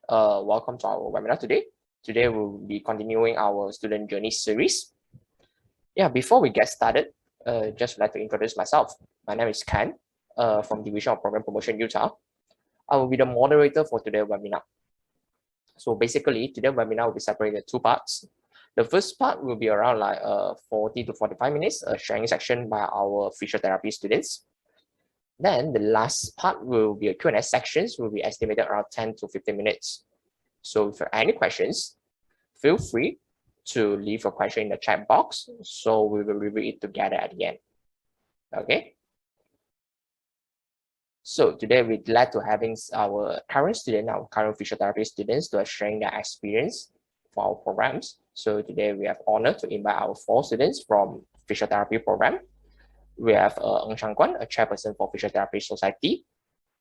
Welcome to our webinar today. Today we'll be continuing our student journey series. Before we get started, just like to introduce myself. My name is Ken from Division of Program Promotion, Utah. I will be the moderator for today's webinar. So basically, today's webinar will be separated into two parts. The first part will be around 40 to 45 minutes, a sharing section by our physiotherapy students. Then the last part will be a Q&A sections, will be estimated around 10 to 15 minutes. So if you have any questions, feel free to leave a question in the chat box, so we will review it together at the end. Okay. So today we're glad to having our current physiotherapy students to sharing their experience for our programs. So today we have honor to invite our 4 students from physiotherapy program. We have Ng Chang Kwan, a chairperson for Physiotherapy Society,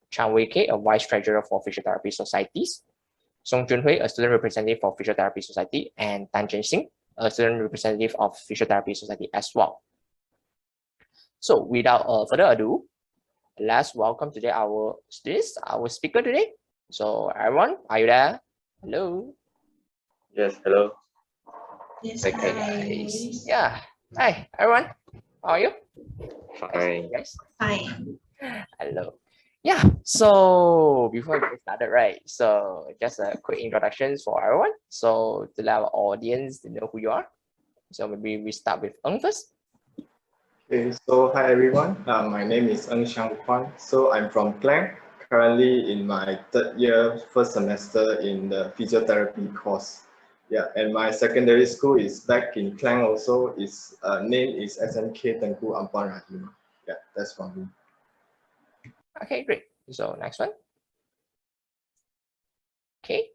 Chang Wei Kei, a vice treasurer for Physiotherapy Societies, Song Junhui, a student representative for Physiotherapy Society, and Tan Chen Xing, a student representative of Physiotherapy Society as well. So without further ado, let's welcome today our students, our speaker today. So everyone, are you there? Hello. Yes, hello. Yes, Okay, hi. guys. Yeah. Hi, everyone. How are you? Fine. Yes. Fine. Hello. Yeah, so before we get started, right? So just a quick introduction for everyone. So to let our audience to know who you are. So maybe we start with Ng first. Okay, so hi everyone. My name is Ng Chang Kwan. So I'm from Klang, currently in my 3rd year, 1st semester in the physiotherapy course. Yeah, and my secondary school is back in Klang also. Its name is SMK Tengku Ampan Rahim. Yeah, that's from me. Okay, great. So next one. Okay.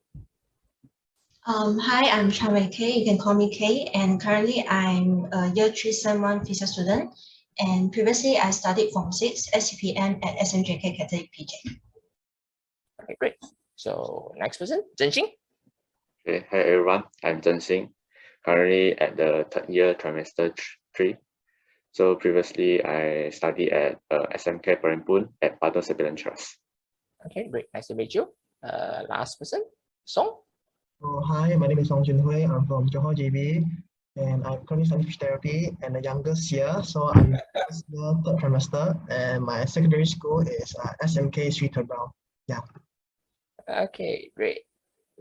Hi, I'm Charmin K. You can call me K. And currently I'm a year 3 Sem 1 physio student. And previously I studied Form 6 SCPM at SMJK Catholic PJ. Okay, great. So next person, Zhen Xing. Okay, hi everyone. I'm Zhen Xing, currently at the 3rd year trimester 3. So previously I studied at SMK Perampun at Padang Surveillance Trust. Okay, great. Nice to meet you. Last person, Song. Oh, hi, my name is Song Junhui. I'm from Johor JB, and I'm currently studying physiotherapy and the youngest year. So I'm first year, 3rd trimester, and my secondary school is SMK Streeter Brown. Yeah. Okay, great.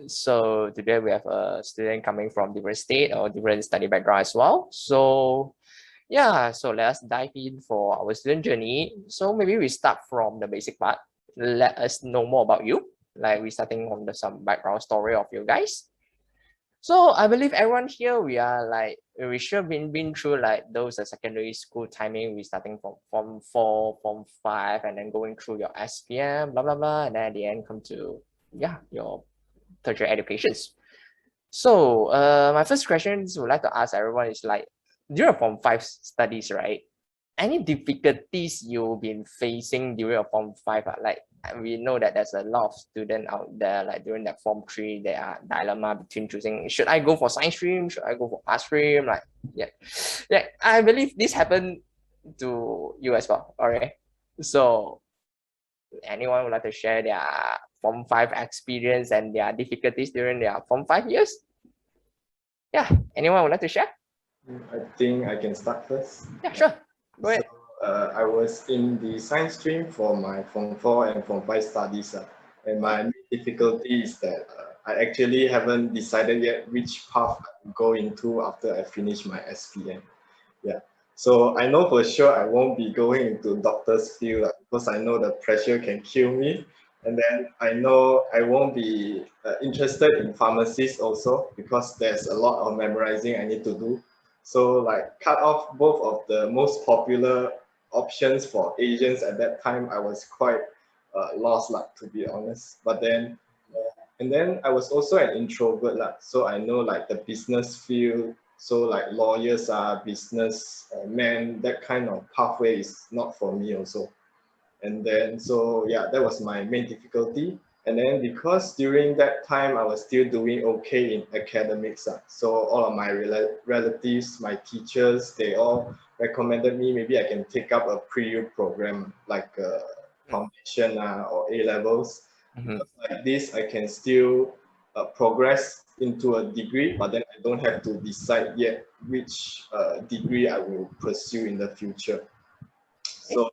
So today we have a student coming from different state or different study background as well. So yeah, so let's dive in for our student journey. So maybe we start from the basic part. Let us know more about you. Like we starting from some background story of you guys. So I believe everyone here, we should been through like those secondary school timing. We starting from Form 4, Form 5, and then going through your SPM, blah, blah, blah. And then at the end come to, your tertiary educations. So my first question would like to ask everyone is like, during Form 5 studies, right? Any difficulties you've been facing during your Form 5? Like we know that there's a lot of students out there, like during that Form 3, there are dilemma between choosing, should I go for science stream? Should I go for art stream? Like, yeah. I believe this happened to you as well. All right. So anyone would like to share their Form 5 experience and their difficulties during their Form 5 years? Yeah, anyone would like to share? I think I can start first. Yeah, sure. Go ahead. So, I was in the science stream for my Form 4 and Form 5 studies. And my main difficulty is that I actually haven't decided yet which path I go into after I finish my SPM. Yeah. So I know for sure I won't be going into doctor's field because I know the pressure can kill me. And then I know I won't be interested in pharmacies also because there's a lot of memorizing I need to do. So like cut off both of the most popular options for Asians at that time, I was quite lost, to be honest. But then, and then I was also an introvert, so I know like the business field, so like lawyers are business men, that kind of pathway is not for me also. And then, so yeah, that was my main difficulty. And then because during that time I was still doing okay in academics, so all of my relatives, my teachers, they all recommended me maybe I can take up a pre-U program like foundation or A levels. Mhm. Like this, I can still progress into a degree, but then I don't have to decide yet which degree I will pursue in the future. So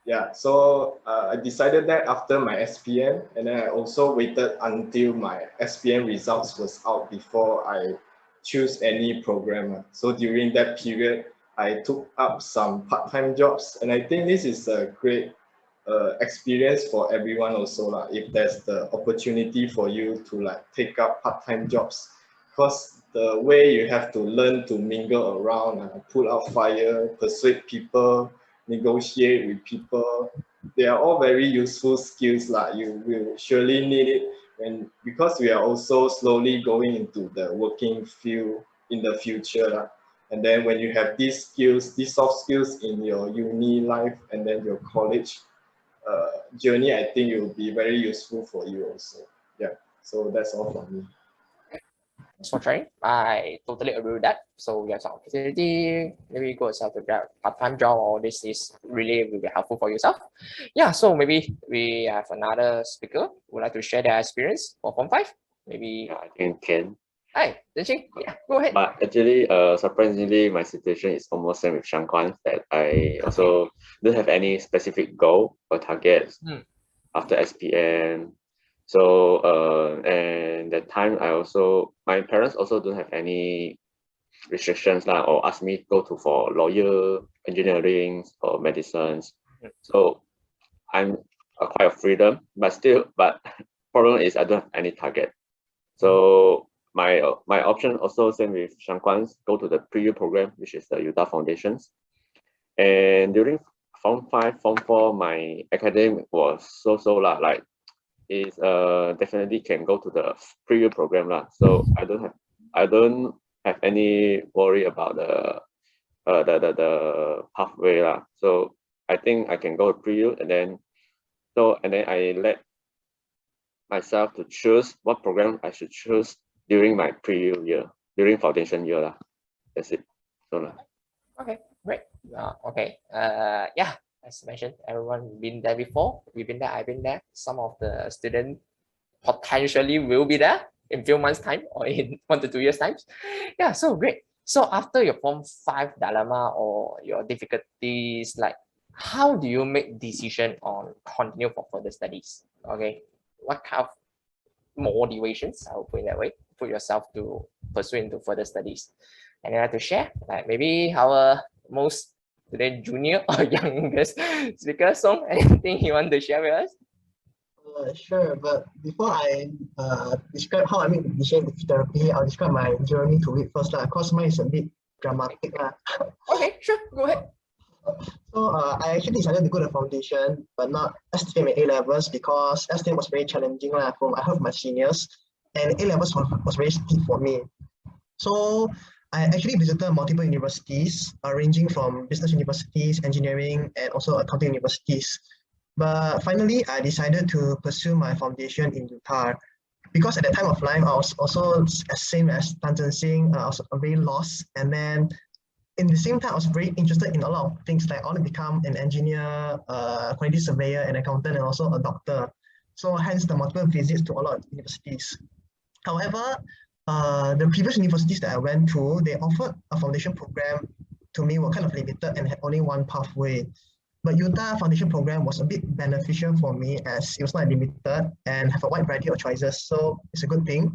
yeah, so I decided that after my SPM, and then I also waited until my SPM results was out before I choose any program. So during that period, I took up some part-time jobs, and I think this is a great experience for everyone also lah. If there's the opportunity for you to like take up part-time jobs, because the way you have to learn to mingle around, put out fire, persuade people, negotiate with people, they are all very useful skills lah. You will surely need it because we are also slowly going into the working field in the future lah. And then when you have these skills, these soft skills in your uni life and then your college journey, I think it will be very useful for you also. Yeah, so that's all from me. Thanks for sharing. I totally agree with that. So you have some opportunity, maybe go yourself to grab part-time job, or this is really will be helpful for yourself. Yeah, so maybe we have another speaker who would like to share their experience for Form 5. Maybe I think can. Hi, Zhenxing. Yeah, go ahead. But actually, surprisingly, my situation is almost same with Shangquan, that I also don't have any specific goal or targets after SPM. So and that time my parents also don't have any restrictions lah, or ask me go to for lawyer, engineering, or medicines. So I'm quite a freedom, but problem is I don't have any target. So my option also same with Shangquan's, go to the pre-U program, which is the Utah Foundations. And during Form 5, Form 4, my academic was so lah, like is definitely can go to the pre-U program lah. So I don't have any worry about the pathway lah. So I think I can go to pre-U, and then I let myself to choose what program I should choose during my pre-U year, during foundation year lah. That's it. So Okay, great. Okay. Yeah, as mentioned, everyone been there before. We've been there. I've been there. Some of the students potentially will be there in few months' time or in 1 to 2 years' time. Yeah, so great. So after your Form 5 dilemma or your difficulties, like how do you make decision on continue for further studies? Okay, what kind of motivations, I will put it that way, put yourself to pursue into further studies? And you like to share, like maybe our most today junior or youngest speaker, Song, anything you want to share with us? Sure, but before I describe how I make the decision with therapy, I'll describe my journey to it first, because mine is a bit dramatic. Okay, sure, go ahead. So I actually decided to go to foundation, but not STM and A-levels, because STM was very challenging from I heard from my seniors, and A-levels was very steep for me. So I actually visited multiple universities, ranging from business universities, engineering, and also accounting universities. But finally, I decided to pursue my foundation in Utah, because at that time of life, I was also same as Tan Zhen-Xing, I was very lost. And then in the same time, I was very interested in a lot of things, like I want to become an engineer, quantity surveyor, an accountant, and also a doctor. So hence the multiple visits to a lot of universities. However, the previous universities that I went to, they offered a foundation program to me, were kind of limited and had only one pathway. But Utah foundation program was a bit beneficial for me, as it was not limited and have a wide variety of choices. So it's a good thing.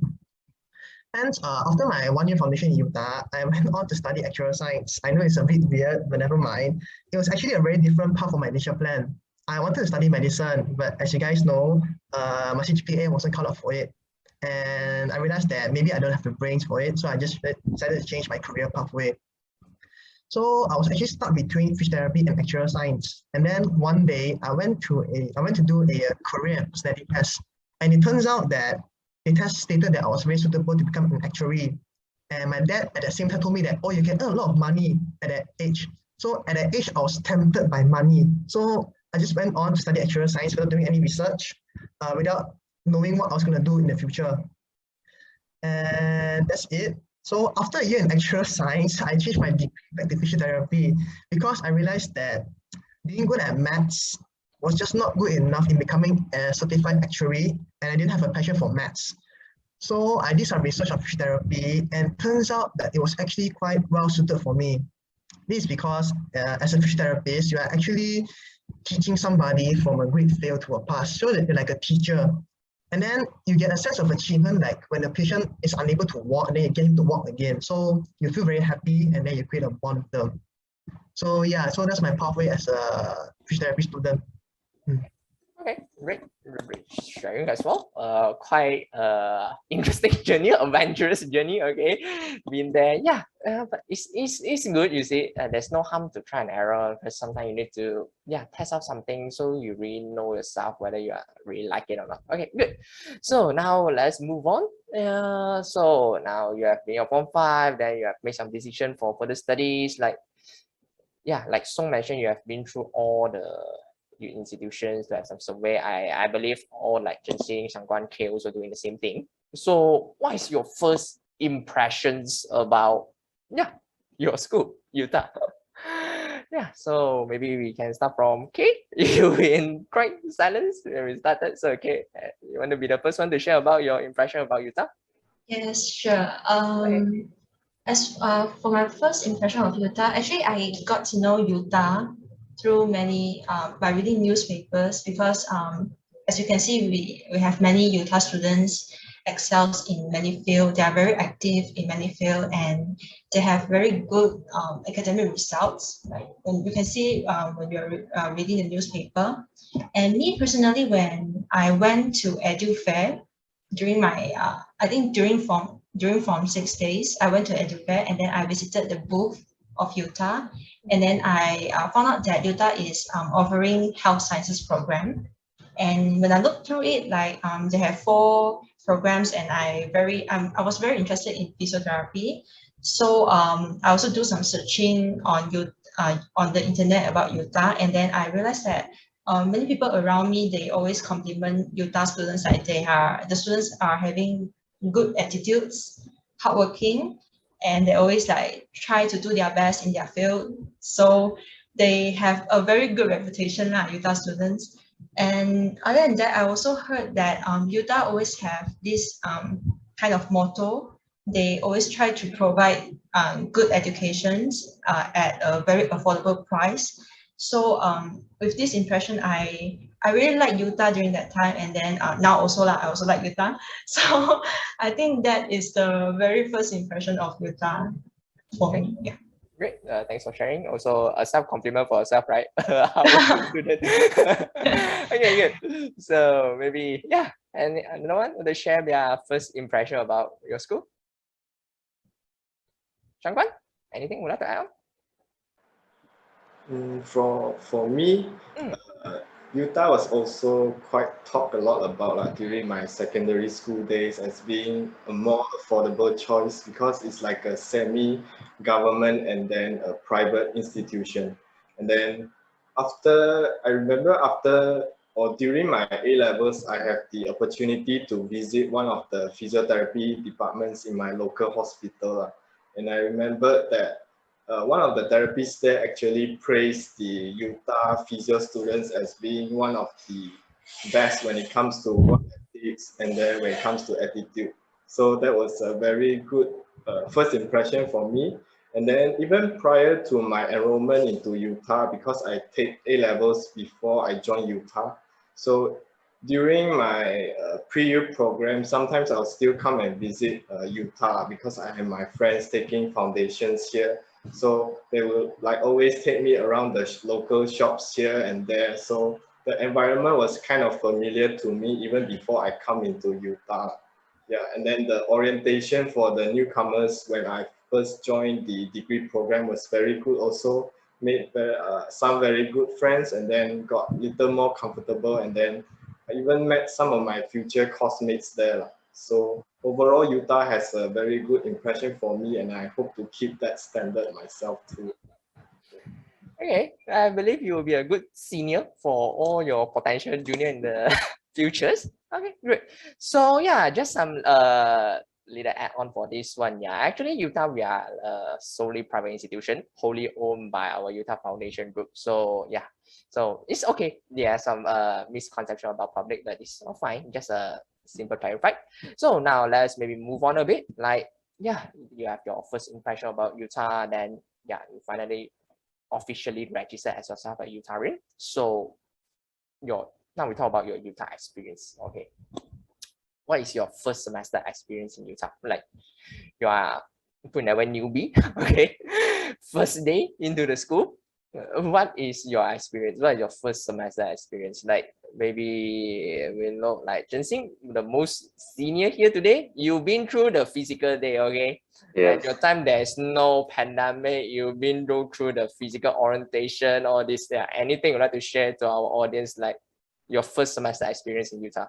And after my 1 year foundation in Utah, I went on to study actuarial science. I know it's a bit weird, but never mind. It was actually a very different path from my initial plan. I wanted to study medicine, but as you guys know, my CGPA wasn't cut off for it. And I realized that maybe I don't have the brains for it. So I just decided to change my career pathway. So I was actually stuck between physiotherapy and actuarial science. And then one day I went to do a career and personality test. And it turns out that the test stated that I was very suitable to become an actuary. And my dad at the same time told me that, oh, you can earn a lot of money at that age. So at that age, I was tempted by money. So I just went on to study actuarial science without doing any research, without knowing what I was going to do in the future. And that's it. So after a year in actuarial science, I changed my degree back to physiotherapy, because I realized that being good at maths was just not good enough in becoming a certified actuary, and I didn't have a passion for maths. So I did some research on physiotherapy, and turns out that it was actually quite well suited for me. This is because as a physiotherapist, you are actually teaching somebody from a great fail to a pass, so that you're like a teacher. And then you get a sense of achievement, like when the patient is unable to walk, and then you get him to walk again. So you feel very happy, and then you create a bond with them. So yeah, so that's my pathway as a physiotherapy student. Okay, great, great sharing as well. Quite interesting journey, adventurous journey. Okay, been there, yeah. But it's good. You see, there's no harm to try and error, because sometimes you need to test out something so you really know yourself whether you really like it or not. Okay, good. So now let's move on. So now you have been your form 5, then you have made some decision for further studies. Like Song mentioned, you have been through all the institutions to have some survey. I believe all like Zhenxing, Shangguan, K also doing the same thing. So what is your first impressions about your school, Utah? So maybe we can start from K. You in quite silence when we started. So K, you want to be the first one to share about your impression about Utah? Yes, sure. As for my first impression of Utah, actually I got to know Utah through many by reading newspapers, because as you can see, we have many Utah students excels in many fields. They are very active in many fields, and they have very good academic results. Right, when you can see when you're reading the newspaper. And me personally, when I went to Edu Fair during my I think during form 6 days, I went to Edu Fair, and then I visited the booth of Utah, and then I found out that Utah is offering health sciences program. And when I looked through it, like they have 4 programs, and I was very interested in physiotherapy. So I also do some searching on the internet about Utah, and then I realized that many people around me, they always compliment Utah students, like the students are having good attitudes, hardworking, and they always like try to do their best in their field. So they have a very good reputation, Utah students. And other than that, I also heard that Utah always have this kind of motto. They always try to provide good educations at a very affordable price. So with this impression, I really like Utah during that time, and then now also I also like Utah. So I think that is the very first impression of Utah for me. Yeah. Great, thanks for sharing. Also, a self-compliment for yourself, right? Hardworking student. Okay, good. So maybe, and another one want to share their first impression about your school? Shangguan, anything would like to add on? For me, Utah was also quite talked a lot about during my secondary school days as being a more affordable choice, because it's like a semi-government and then a private institution. And then I remember during my A-levels, I have the opportunity to visit one of the physiotherapy departments in my local hospital. And I remember that one of the therapists there actually praised the Utah physio students as being one of the best when it comes to work ethics and then when it comes to attitude. So that was a very good first impression for me. And then even prior to my enrollment into Utah, because I take A-levels before I join Utah, so during my pre-U program, sometimes I'll still come and visit Utah because I have my friends taking foundations here. So they will like always take me around the local shops here and there. So the environment was kind of familiar to me even before I come into Utah. Yeah, and then the orientation for the newcomers when I first joined the degree program was very good also. Made some very good friends, and then got a little more comfortable, and then I even met some of my future classmates there. So overall, Utah has a very good impression for me, and I hope to keep that standard myself too. Okay, I believe you will be a good senior for all your potential junior in the futures. Okay, great. So just some little add-on for this one. Actually Utah, we are a solely private institution, wholly owned by our Utah Foundation Group. So So it's okay. There are some misconception about public, but it's all fine. Just a simple clarify. So now let's maybe move on a bit. Like, yeah, you have your first impression about Utah, then yeah, you finally officially register as yourself a Utahian. So now we talk about your Utah experience. Okay, what is your first semester experience in Utah? Like, you are never newbie. Okay, first day into the school. What is your experience? What is your first semester experience? Like, maybe we look like Zhensing, the most senior here today. You've been through the physical day, okay? Yes. At your time, there's no pandemic. You've been through the physical orientation, all this. Yeah, anything you'd like to share to our audience, like your first semester experience in Utah?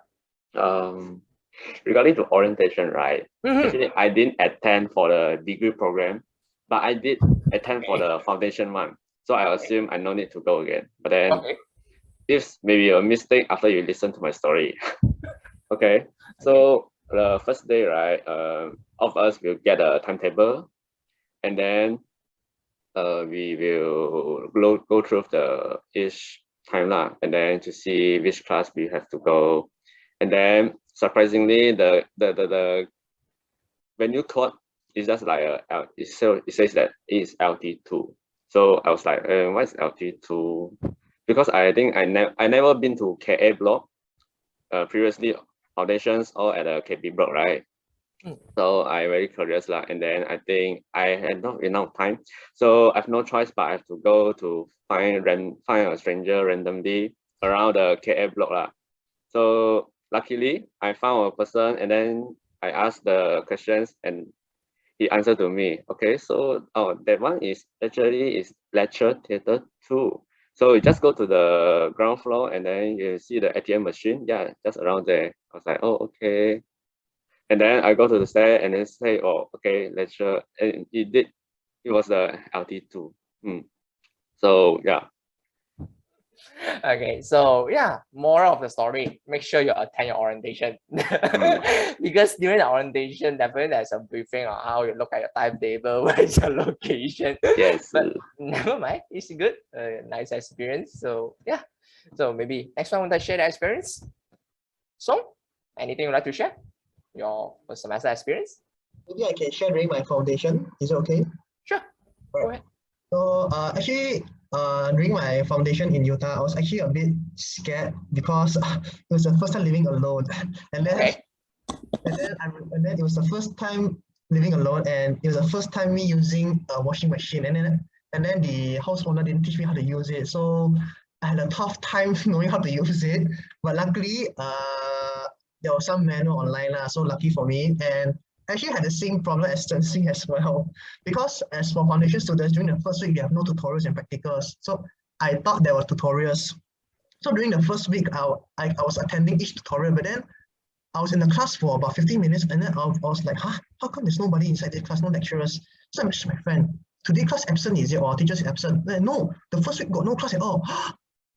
Regarding to orientation, right? Mhm. Actually, I didn't attend for the degree program, but I did attend for the foundation one. So I assume I no need to go again. But then Okay. this may be a mistake after you listen to my story. Okay. So the first day, right? Of us will get a timetable, and then we will go through the each time lah, and then to see which class we have to go. And then surprisingly, the venue code is just like it says that it's LT2. So I was like, what is LT2? Because I think I never been to KA block. Previously auditions all at a KB block, right? So I very curious lah, and then I think I had not enough time, so I have no choice but I have to go to find a stranger randomly around the KA block lah. So luckily I found a person, and then I asked the questions and he answered to me. Okay, so that one is actually is lecture theater 2. So you just go to the ground floor and then you see the ATM machine. Yeah, just around there. I was like, oh, okay. And then I go to the stair and then say, oh, okay, lecture. And it was the LT2. So yeah. Okay, so yeah, moral of the story, make sure you attend your orientation. Because during the orientation, definitely there's a briefing on how you look at your timetable, where is your location. Yes. But never mind, it's good, nice experience. So yeah, so maybe next one, want to share the experience? So, anything you'd like to share? Your first semester experience? Maybe I can share during my foundation. Is it okay? Sure, go ahead. So actually, during my foundation in Utah, I was actually a bit scared because it was the first time living alone, and then and then it was the first time living alone, and it was the first time me using a washing machine, and then the house owner didn't teach me how to use it, so I had a tough time knowing how to use it. But luckily, there was some manual online so lucky for me. And I actually had the same problem as Zhensing as well, because as for foundation students, during the first week, they have no tutorials and practicals. So I thought there were tutorials. So during the first week, I was attending each tutorial, but then I was in the class for about 15 minutes, and then I was like, huh, how come there's nobody inside the class, no lecturers? So I messaged my friend, today class absent, is it, or teachers absent? No, the first week got no class at all.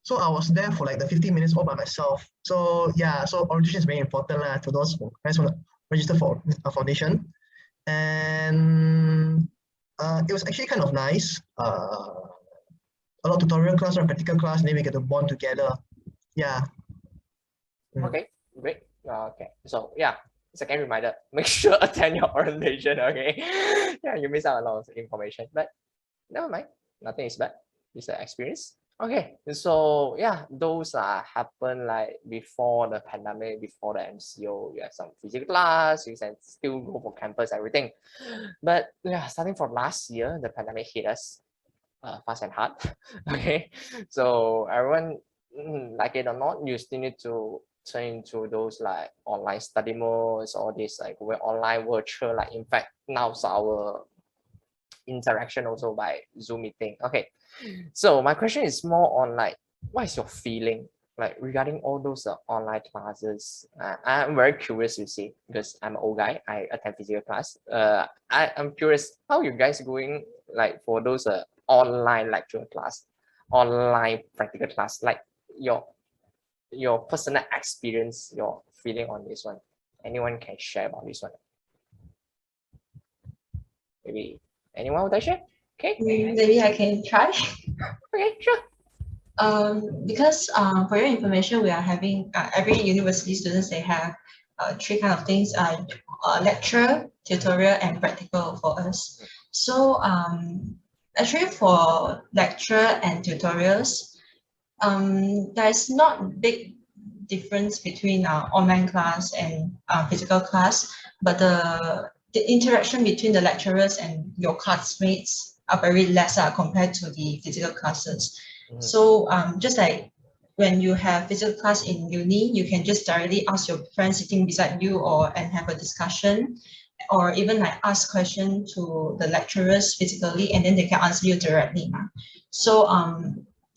So I was there for like the 15 minutes all by myself. So yeah, so orientation is very important to those who guys want to register for a foundation. And it was actually kind of nice. A lot of tutorial class or practical class, and then we get to bond together. Yeah. Okay, great. Okay, so yeah, second reminder, make sure attend your orientation. Okay, yeah, you miss out a lot of information, but never mind, nothing is bad. It's an experience. Okay, so yeah, those happen like before the pandemic, before the MCO. You have some physical class, you can still go for campus, everything. But yeah, starting from last year, the pandemic hit us fast and hard. Okay, so everyone, like it or not, you still need to turn into those like online study modes, all this like we're online virtual. Like in fact, now's our interaction also by Zoom meeting. Okay, so my question is more on like, what is your feeling like regarding all those online classes? I'm very curious to see, because I'm an old guy, I attend physical class. I'm curious how you guys going like for those online lecture class, online practical class, like your personal experience, your feeling on this one. Anyone can share about this one? Maybe anyone would I share? Okay. Maybe I can try. Okay, sure. Because for your information, we are having every university students, they have three kind of things: lecture, tutorial, and practical for us. So actually for lecture and tutorials, there's not big difference between online class and physical class, but the interaction between the lecturers and your classmates are very less compared to the physical classes. So just like when you have physical class in uni, you can just directly ask your friend sitting beside you and have a discussion, or even like ask question to the lecturers physically, and then they can answer you directly. So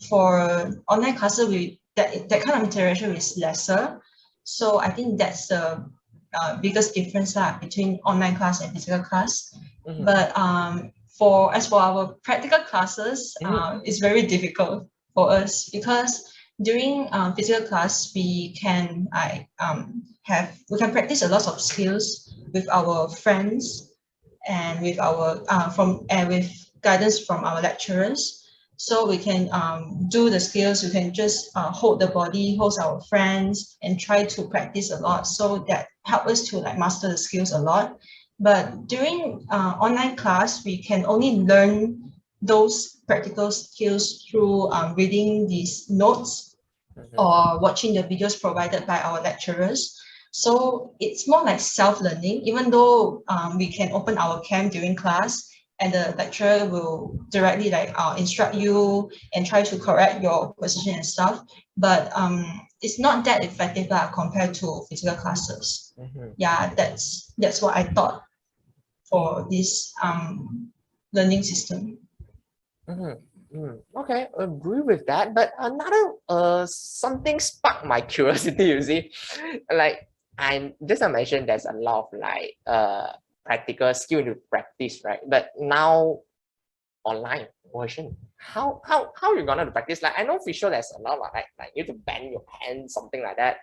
for online classes, that kind of interaction is lesser. So I think that's the biggest difference between online class and physical class. But as for our practical classes, it's very difficult for us because during physical class we can practice a lot of skills with our friends and with our with guidance from our lecturers. So we can do the skills. We can just hold the body, hold our friends, and try to practice a lot. So that help us to like master the skills a lot. But during online class, we can only learn those practical skills through reading these notes or watching the videos provided by our lecturers. So it's more like self-learning, even though we can open our cam during class and the lecturer will directly like instruct you and try to correct your position and stuff. But it's not that effective compared to physical classes. Yeah, that's what I thought for this learning system. Okay, agree with that. But another something sparked my curiosity. You see, like I mentioned, there's a lot of like practical skill to practice, right? But now online version, how you gonna practice? Like I know for sure there's a lot of like you to bend your hand, something like that.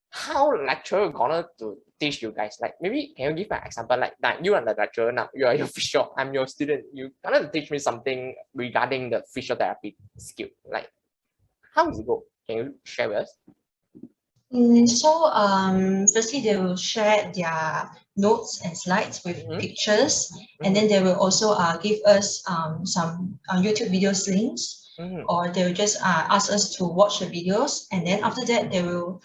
How lecturer gonna to teach you guys? Like maybe can you give an example? Like you are the lecturer now, you are your physio, I'm your student. You gonna teach me something regarding the physiotherapy skill. Like how does it go? Can you share with us? So firstly, they will share their notes and slides with pictures, and then they will also give us some YouTube videos links, or they will just ask us to watch the videos, and then after that they will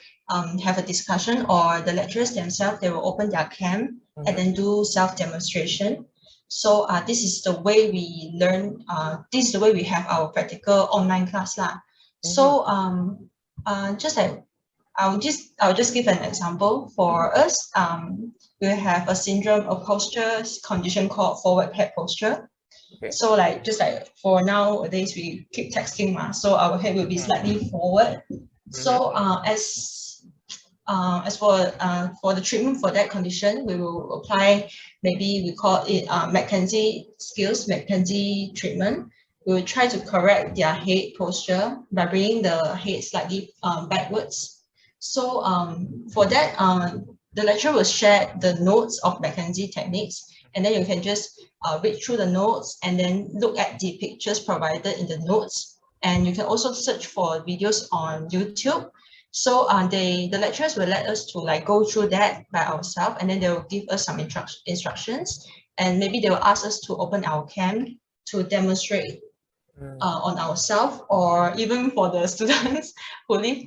have a discussion, or the lecturers themselves, they will open their cam and then do self-demonstration. So this is the way we learn, this is the way we have our practical online class lah. So just like I'll just give an example. For us, we have a syndrome, a posture condition called forward head posture. Okay. So like just like for nowadays we keep texting so our head will be slightly forward. So as for the treatment for that condition, we will apply, maybe we call it McKenzie skills, McKenzie treatment. We will try to correct their head posture by bringing the head slightly backwards. So for that, the lecturer will share the notes of McKenzie techniques, and then you can just read through the notes and then look at the pictures provided in the notes. And you can also search for videos on YouTube. So the lecturers will let us to like go through that by ourselves, and then they will give us some instructions, and maybe they will ask us to open our cam to demonstrate on ourselves, or even for the students who live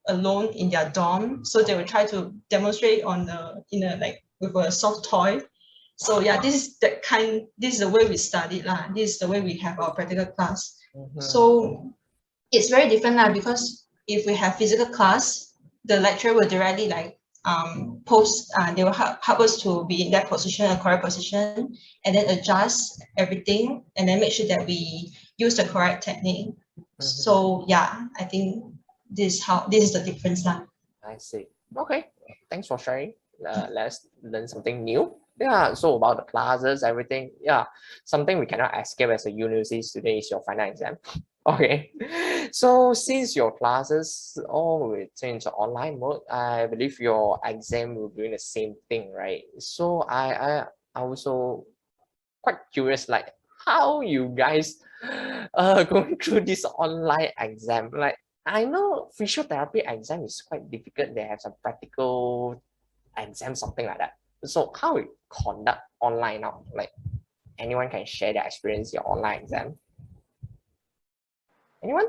alone in their dorm, so they will try to demonstrate like with a soft toy. So yeah, this is the way we studied lah. This is the way we have our practical class. So it's very different lah, because if we have physical class, the lecturer will directly like they will help us to be in that position, a correct position, and then adjust everything, and then make sure that we use the correct technique. So yeah, I think this is the difference lah. I see. Okay, thanks for sharing. Let's learn something new. Yeah, so about the classes, everything. Yeah, something we cannot escape as a university student is your final exam. Okay, so since your classes all will change to online mode, I believe your exam will be doing the same thing, right? So I also quite curious, like how you guys going through this online exam? Like, I know physiotherapy exam is quite difficult. They have some practical exam, something like that. So how we conduct online now? Like, anyone can share their experience your online exam? Anyone?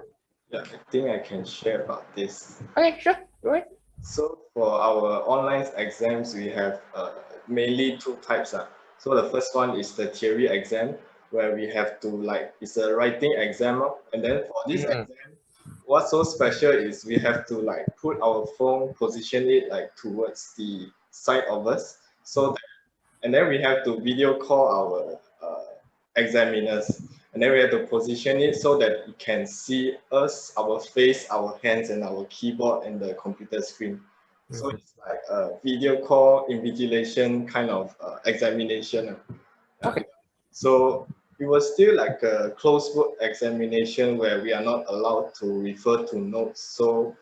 Yeah, I think I can share about this. Okay, sure. Go ahead. So for our online exams, we have mainly two types. So the first one is the theory exam, where we have to it's a writing exam. And then for this exam, what's so special is we have to put our phone, position it towards the side of us. And then we have to video call our examiners. And then we have to position it so that it can see us, our face, our hands, and our keyboard and the computer screen. So it's like a video call invigilation kind of examination. Okay. So it was still like a closed book examination where we are not allowed to refer to notes. So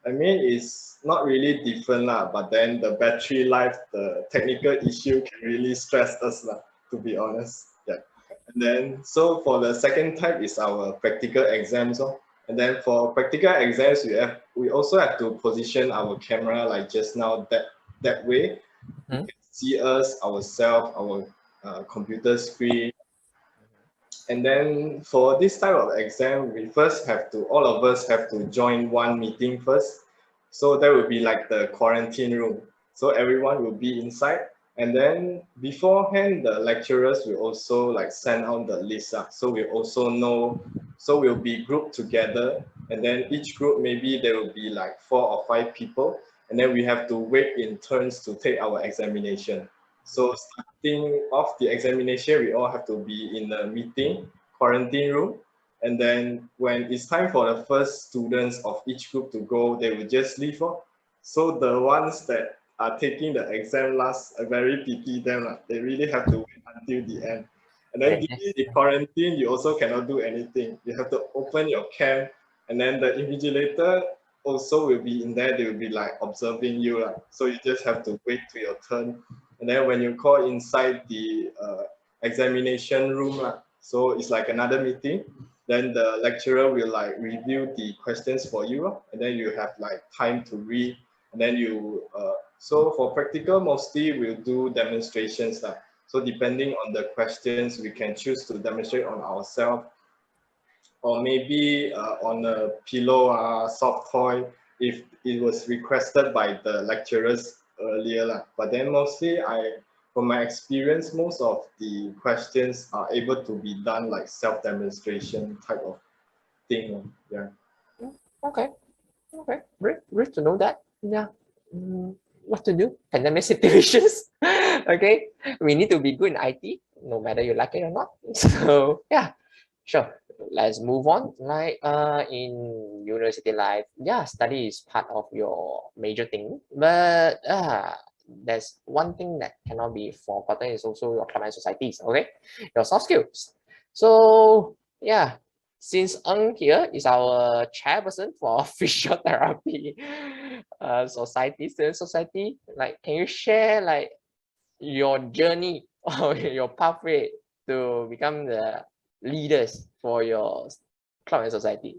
I mean, it's not really different lah, but then the battery life, the technical issue can really stress us lah, to be honest. Yeah. And then, so for the second type is our practical exams. And then for practical exams, we also have to position our camera like just now that way. You can see us, ourselves, our computer screen. And then for this type of exam, we first have to, all of us have to join one meeting first. So that would be like the quarantine room. So everyone will be inside. And then beforehand, the lecturers will also send out the list. So we also know, so we'll be grouped together. And then each group, maybe there will be 4 or 5 people. And then we have to wait in turns to take our examination. So starting off the examination, we all have to be in the meeting, quarantine room. And then when it's time for the first students of each group to go, they will just leave off. So the ones that are taking the exam last, I very pity them. They really have to wait until the end. And then during the quarantine, you also cannot do anything. You have to open your cam, and then the invigilator also will be in there. They will be observing you. So you just have to wait to your turn. And then when you call inside the examination room, so it's like another meeting, then the lecturer will review the questions for you, and then you have time to read, and then you, so for practical, mostly we'll do demonstrations. So depending on the questions, we can choose to demonstrate on ourselves, or maybe on a pillow, soft toy, if it was requested by the lecturers earlier. But then mostly, from my experience, most of the questions are able to be done self-demonstration type of thing. Yeah. Okay. Okay. Great to know that. Yeah. What to do? Pandemic situations. Okay. We need to be good in IT, no matter you like it or not. So yeah, sure. Let's move on. In university life, yeah, study is part of your major thing, but there's one thing that cannot be forgotten is also your club and societies. Okay, your soft skills. So yeah, since Eng here is our chairperson for physiotherapy student society, can you share your journey or your pathway to become the leaders for your club and society?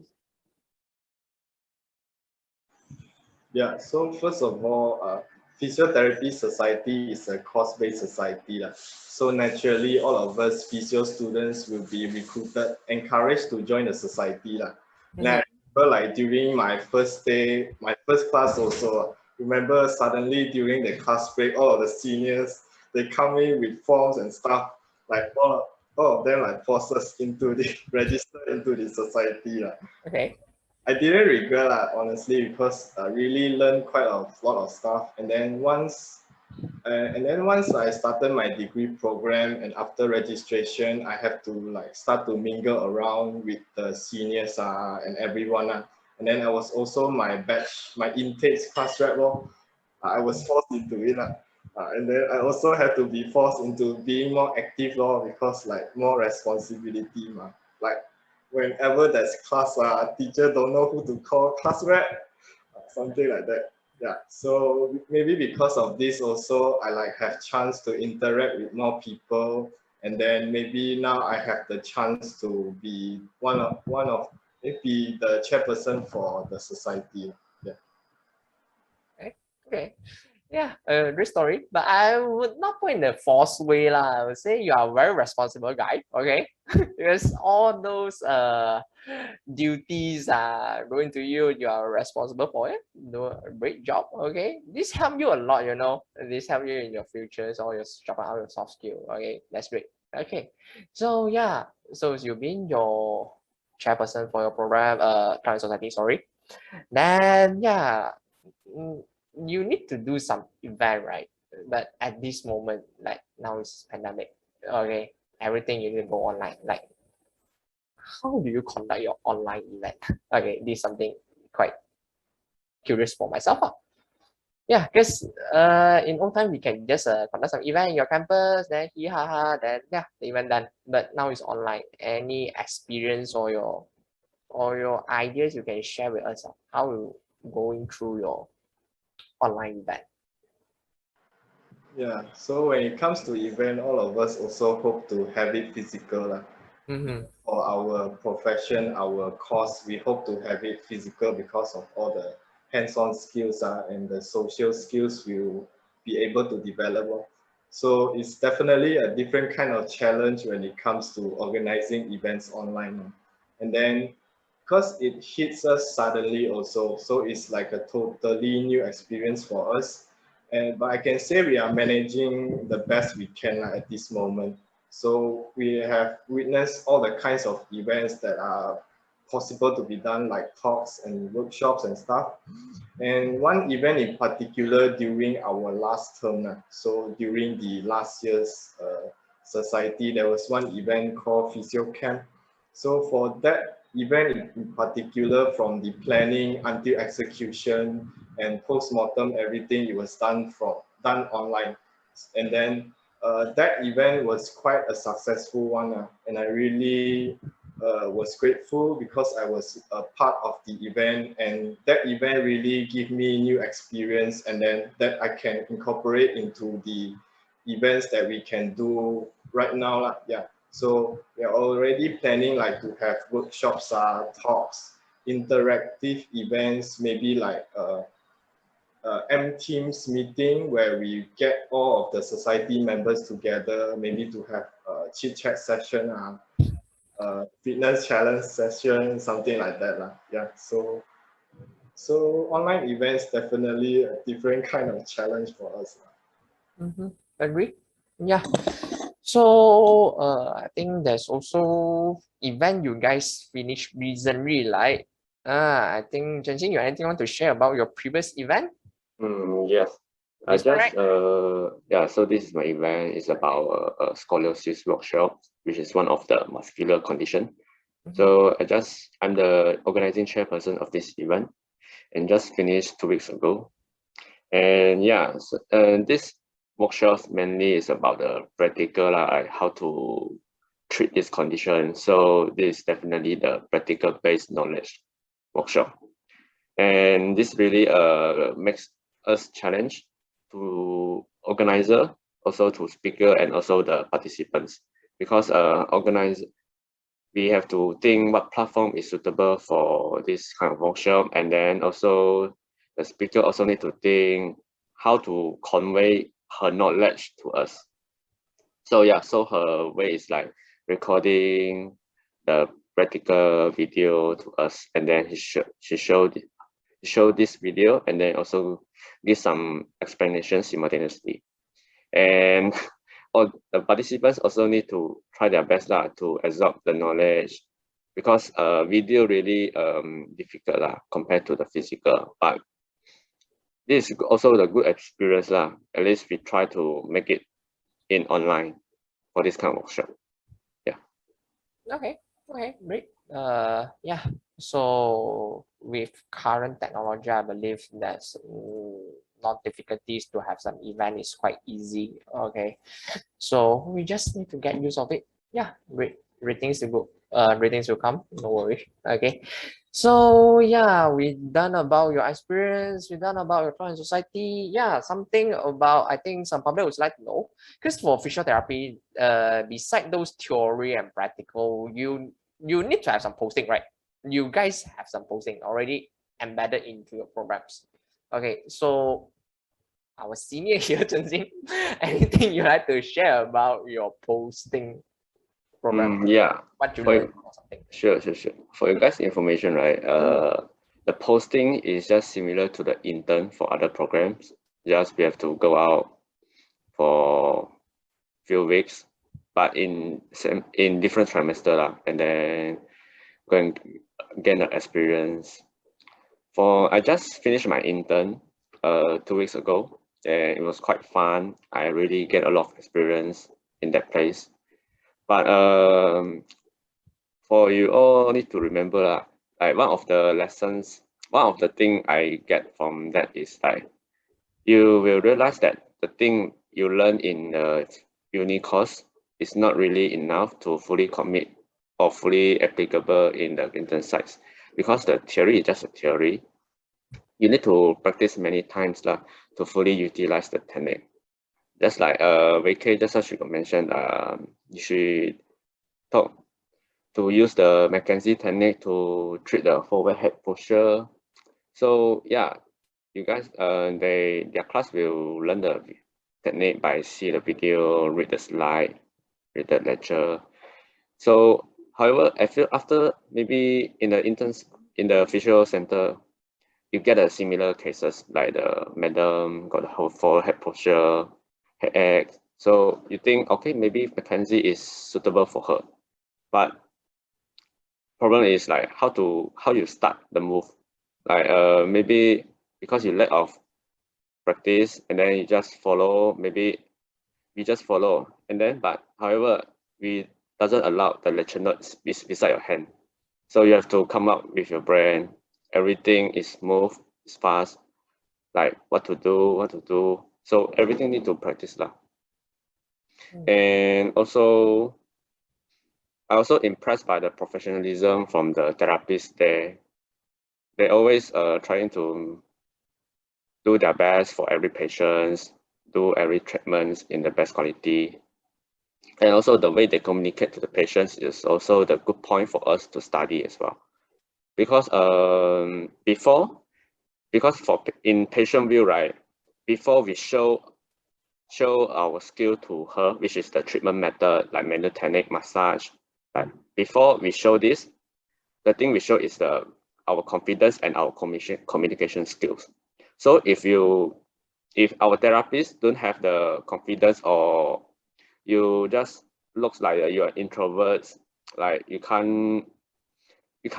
Yeah, so first of all, Physiotherapy Society is a course-based society. So naturally, all of us physio students will be recruited, encouraged to join the society. And I remember during my first day, my first class also, remember suddenly during the class break, all of the seniors, they come in with forms and stuff, all of them force us into the, register into the society. Okay. I didn't regret honestly, because I really learned quite a lot of stuff. And then once I started my degree program, and after registration, I have to start to mingle around with the seniors and everyone. And then I was also my intakes class rep. I was forced into it. And then I also had to be forced into being more active because more responsibility. Whenever there's class, teacher don't know who to call, class rep, something like that. Yeah, so maybe because of this also, I have chance to interact with more people, And then maybe now I have the chance to be maybe the chairperson for the society. Yeah. Okay. Yeah, great story. But I would not put in the false way lah. I would say you are a very responsible guy. Okay, because all those duties are going to you. You are responsible for it. Do a great job. Okay, this help you a lot. You know, this help you in your futures or your sharpen out your soft skill. Okay, that's great. Okay, so yeah, so you've been your chairperson for your program, current society. Sorry. Then yeah. You need to do some event, right? But at this moment, like now it's pandemic, okay, everything you need to go online. Like, how do you conduct your online event? Okay, this is something quite curious for myself. Yeah, because in old time we can just conduct some event in your campus, then hee ha ha, then yeah, the event done. But now it's online. Any experience or your ideas you can share with us? How you going through your online event? Yeah. So when it comes to event, all of us also hope to have it physical. For our profession, our course, we hope to have it physical because of all the hands-on skills and the social skills we'll be able to develop. So it's definitely a different kind of challenge when it comes to organizing events online. And then because it hits us suddenly also, so it's like a totally new experience for us. But I can say we are managing the best we can at this moment. So we have witnessed all the kinds of events that are possible to be done, like talks and workshops and stuff. And one event in particular during our last term, so during the last year's society, there was one event called Physio Camp. So for that event in particular, from the planning until execution and post-mortem, everything, it was done online. And then that event was quite a successful one, and I really was grateful because I was a part of the event, and that event really gave me new experience, and then that I can incorporate into the events that we can do right now. Yeah. So we are already planning like to have workshops, talks, interactive events, maybe like M Teams meeting where we get all of the society members together, maybe to have a chit chat session, fitness challenge session, something like that. Yeah. So online events definitely a different kind of challenge for us. Agree. Yeah. So I think there's also event you guys finished recently, right? I think Jensen, you anything want to share about your previous event? Yes. I Is that just yeah. So this is my event. It's about a scoliosis workshop, which is one of the muscular condition. So I'm the organizing chairperson of this event, and just finished 2 weeks ago. And yeah, so, this workshop mainly is about the practical, like how to treat this condition. So this is definitely the practical based knowledge workshop, and this really makes us challenge to organizer, also to speaker, and also the participants, because we have to think what platform is suitable for this kind of workshop, and then also the speaker also need to think how to convey her knowledge to us. So yeah, so her way is like recording the practical video to us, and then she showed this video, and then also give some explanations simultaneously. And all the participants also need to try their best to absorb the knowledge, because video really difficult compared to the physical. But this is also the good experience At least we try to make it in online for this kind of workshop. Yeah. Okay, great. Yeah. So with current technology, I believe there's not difficulties to have some event is quite easy. Okay, so we just need to get use of it. Yeah, great. Ratings to go. Ratings will come. No worry. Okay. So yeah, we done about your experience, we done about your client society. Yeah, something about I think some public would like to know. Because for physiotherapy, beside those theory and practical, you need to have some posting, right? You guys have some posting already embedded into your programs. Okay, so our senior here, Zhenxing, anything you like to share about your posting program? Yeah, What you for learned or something? sure. For you guys' information, right? The posting is just similar to the intern for other programs. Just we have to go out for few weeks, but in different trimester lah, and then go and gain the experience. I just finished my intern 2 weeks ago, and it was quite fun. I really get a lot of experience in that place. But for you all need to remember lah, like one of the thing I get from that is like you will realize that the thing you learn in the uni course is not really enough to fully commit or fully applicable in the intern sites, because the theory is just a theory. You need to practice many times lah to fully utilize the technique. Just like VK just as you mentioned, you should talk to use the McKenzie technique to treat the forward head posture. So yeah, you guys their class will learn the technique by see the video, read the slide, read the lecture. So however, I feel after maybe in the physio center, you get a similar cases like the madam got the whole forward head posture, headache. So you think, okay, maybe McKenzie is suitable for her, but problem is like how you start the move. Like maybe because you lack of practice and then you just follow, maybe we just follow, and then but however we doesn't allow the lecture notes beside your hand. So you have to come up with your brain. Everything is smooth, it's fast, like what to do. So everything need to practice lah. And also I also impressed by the professionalism from the therapists there. They always trying to do their best for every patient, do every treatment in the best quality. And also the way they communicate to the patients is also the good point for us to study as well. Because in patient view, right, before we show our skill to her, which is the treatment method like manual technique, massage, right? Before we show this, the thing we show is our confidence and our communication skills. So if our therapists don't have the confidence, or you just looks like you're introverts, like you can't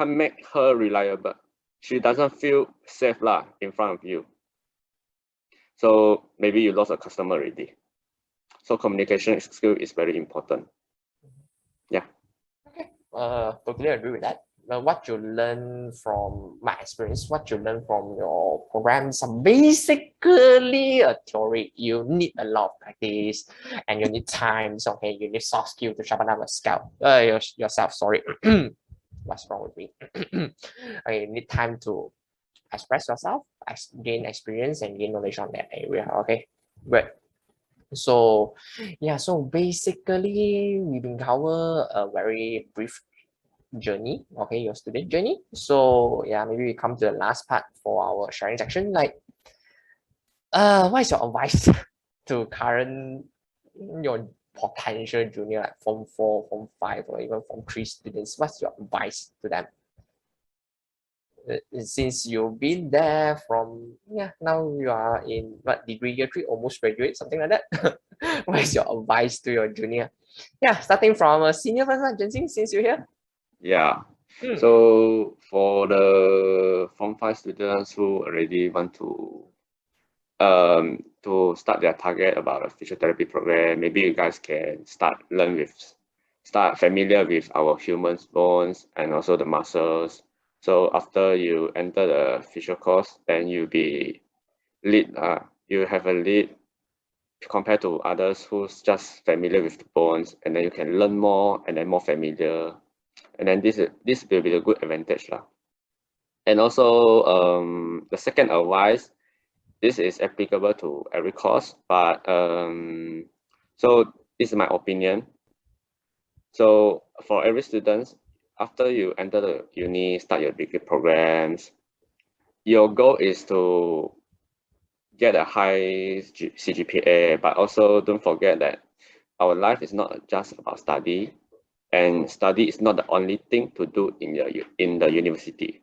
make her reliable. She doesn't feel safe lah in front of you. So maybe you lost a customer already. So communication skill is very important. Yeah. Okay. Totally agree with that. What you learn from my experience, what you learn from your programs are basically a theory. You need a lot of practice and you need time. So, okay, you need soft skill to sharpen up yourself. Sorry. What's wrong with me? Okay, you need time to express yourself, gain experience and gain knowledge on that area. Okay, great. So yeah, so basically we've been cover a very brief journey, okay, your student journey. So yeah, maybe we come to the last part for our sharing section. Like what is your advice to your potential junior, like Form 4, Form 5, or even Form 3 students? What's your advice to them? Since you've been there from, now you are in what, degree year 3, almost graduate, something like that. What is your advice to your junior? Yeah, starting from a senior first, Zhenxing, since you're here. Yeah. So for the Form 5 students who already want to start their target about a physiotherapy program, maybe you guys can start familiar with our human bones and also the muscles. So after you enter the physio course, then you have a lead compared to others who's just familiar with the bones, and then you can learn more and then more familiar. And then this will be a good advantage lah. And also, the second advice, this is applicable to every course, but so this is my opinion. So for every student, after you enter the uni, start your degree programs, your goal is to get a high CGPA, but also don't forget that our life is not just about study, and study is not the only thing to do in the university.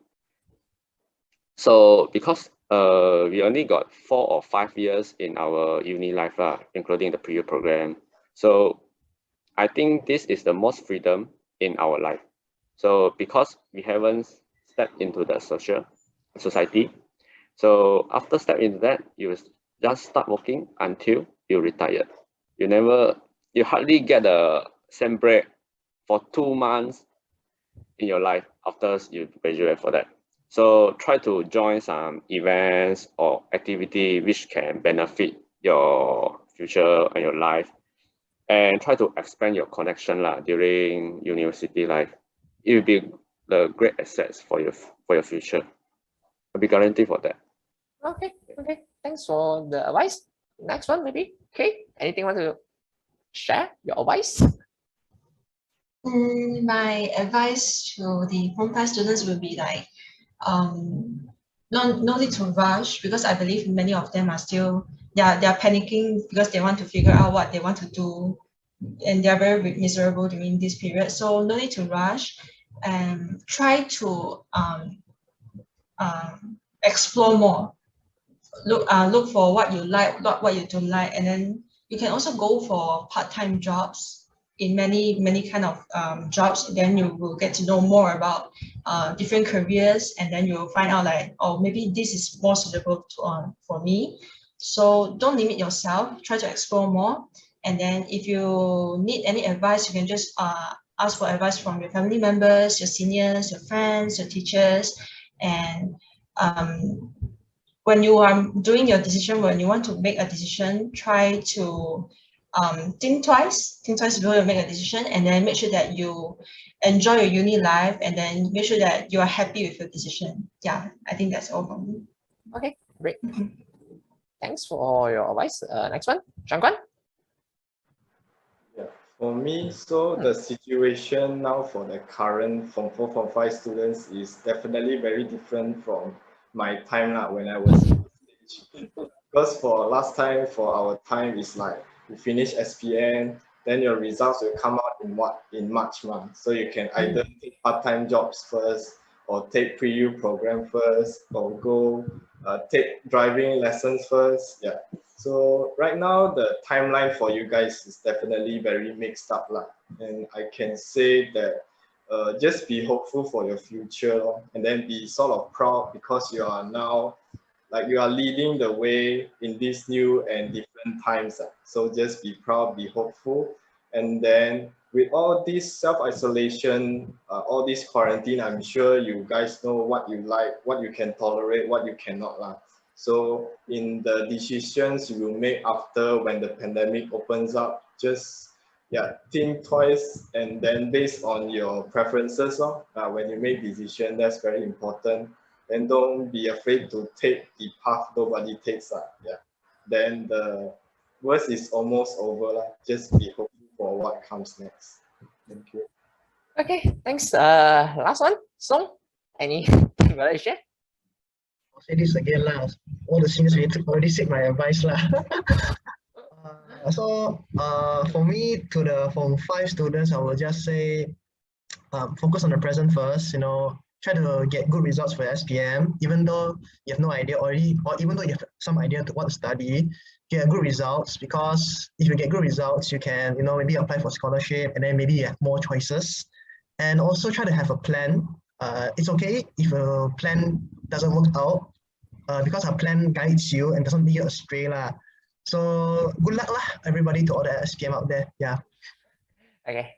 So because we only got 4 or 5 years in our uni life, including the pre-U program. So I think this is the most freedom in our life. So because we haven't stepped into the society, so after step into that, you just start working until you retire. You hardly get a same break for 2 months in your life after you graduate for that. So try to join some events or activity which can benefit your future and your life, and try to expand your connection during university life. It will be the great assets for your future. I'll be guaranteed for that. Okay, thanks for the advice. Next one, maybe. Okay, anything want to share your advice? My advice to the Form 5 students will be like, no need to rush, because I believe many of them are still, they're panicking because they want to figure out what they want to do, and they're very miserable during this period. So no need to rush, and try to explore more. Look for what you like, not what you don't like, and then you can also go for part-time jobs in many kind of jobs. Then you will get to know more about different careers, and then you'll find out like, oh, maybe this is more suitable for me. So don't limit yourself, try to explore more. And then if you need any advice, you can just ask for advice from your family members, your seniors, your friends, your teachers. And when you are doing your decision, when you want to make a decision, try to think twice before you make a decision, and then make sure that you enjoy your uni life, and then make sure that you are happy with your decision. Yeah, I think that's all from me. Okay, great. Thanks for your advice. Next one, Shangguan. Yeah, for me, so the situation now for the current Form 4, Form 5 students is definitely very different from my time when I was in stage. Because for last time, for our time, is like you finish SPM, then your results will come out in March month. So you can either take part-time jobs first, or take pre-U program first, or go take driving lessons first. Yeah. So right now the timeline for you guys is definitely very mixed up and I can say that just be hopeful for your future, and then be sort of proud because you are now you are leading the way in these new and different times. So just be proud, be hopeful, and then with all this self-isolation, all this quarantine, I'm sure you guys know what you like, what you can tolerate, what you cannot. So in the decisions you will make after when the pandemic opens up, just think twice, and then based on your preferences, when you make decision, that's very important. And don't be afraid to take the path nobody takes. Then the worst is almost over. Just be hopeful for what comes next. Thank you. Okay, thanks. Last one, Song. Anything you want to share? I'll say this again all the seniors already said my advice for me, to the Form 5 students, I will just say focus on the present first. Try to get good results for SPM, even though you have no idea already, or even though you have some idea to what to study. Get good results, because if you get good results, you can maybe apply for scholarship, and then maybe you have more choices. And also try to have a plan. It's okay if a plan doesn't work out, because our plan guides you and doesn't lead you astray So good luck everybody, to all the SPM out there. Yeah. Okay,